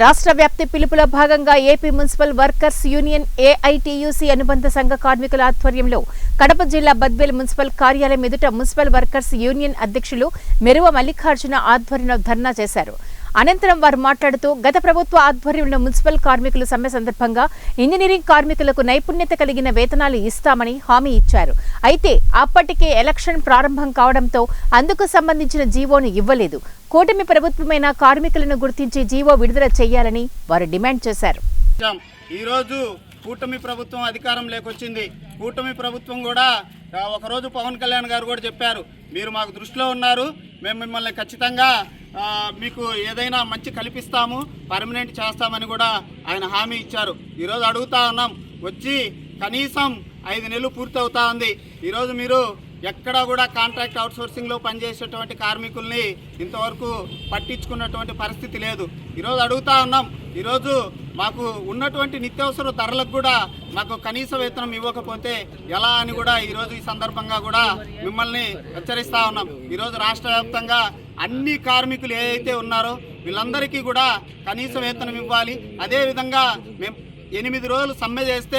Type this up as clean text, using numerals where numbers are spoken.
రాష్ట్ర వ్యాప్తి పిలుపులో భాగంగా AP municipal workers union AITUC అనుబంధ సంఘ కార్మికుల ఆధ్వర్యంలో కడప జిల్లా బద్వేల్ మున్సిపల్ కార్యాలయం ఎదుట మున్సిపల్ వర్కర్స్ యూనియన్ అధ్యక్షులు మెరువ మల్లికార్జున ఆధ్వర్యంలో ధర్నా చేశారు. అనంతరం వారు మాట్లాడుతూ గత ప్రభుత్వ ఆధ్వర్యంలో మున్సిపల్ కార్మికుల సమ్మె సందర్భంగా ఇంజనీరింగ్ కార్మికులకు నైపుణ్యత కలిగిన వేతనాలు ఇస్తామని హామీ ఇచ్చారు. అయితే అప్పటికే ఎలక్షన్ ప్రారంభం కావడంతో అందుకు సంబంధించిన జీవోను ఇవ్వలేదు. కూటమి ప్రభుత్వమైన కార్మికులను గుర్తించి జీవో విడుదల చేయాలని వారు డిమాండ్ చేశారు. ఈరోజు కూటమి ప్రభుత్వం అధికారం లేకొచ్చింది. కూటమి ప్రభుత్వం కూడా ఒకరోజు పవన్ కళ్యాణ్ గారు కూడా చెప్పారు, మీరు మాకు దృష్టిలో ఉన్నారు, మేము మిమ్మల్ని ఖచ్చితంగా మీకు ఏదైనా మంచి కల్పిస్తాము, పర్మనెంట్ చేస్తామని కూడా ఆయన హామీ ఇచ్చారు. ఈరోజు అడుగుతా ఉన్నాం, వచ్చి కనీసం 5 నెలలు పూర్తి అవుతా ఉంది. ఈరోజు మీరు ఎక్కడా కూడా కాంట్రాక్ట్ అవుట్సోర్సింగ్లో పనిచేసేటువంటి కార్మికుల్ని ఇంతవరకు పట్టించుకున్నటువంటి పరిస్థితి లేదు. ఈరోజు అడుగుతా ఉన్నాం, ఈరోజు మాకు ఉన్నటువంటి నిత్యావసర ధరలకు కూడా మాకు కనీస వేతనం ఇవ్వకపోతే ఎలా అని కూడా ఈరోజు ఈ సందర్భంగా కూడా మిమ్మల్ని హెచ్చరిస్తూ ఉన్నాం. ఈరోజు రాష్ట్ర వ్యాప్తంగా అన్ని కార్మికులు ఏదైతే ఉన్నారో వీళ్ళందరికీ కూడా కనీస వేతనం ఇవ్వాలి. అదేవిధంగా మేము 8 రోజులు సమ్మె చేస్తే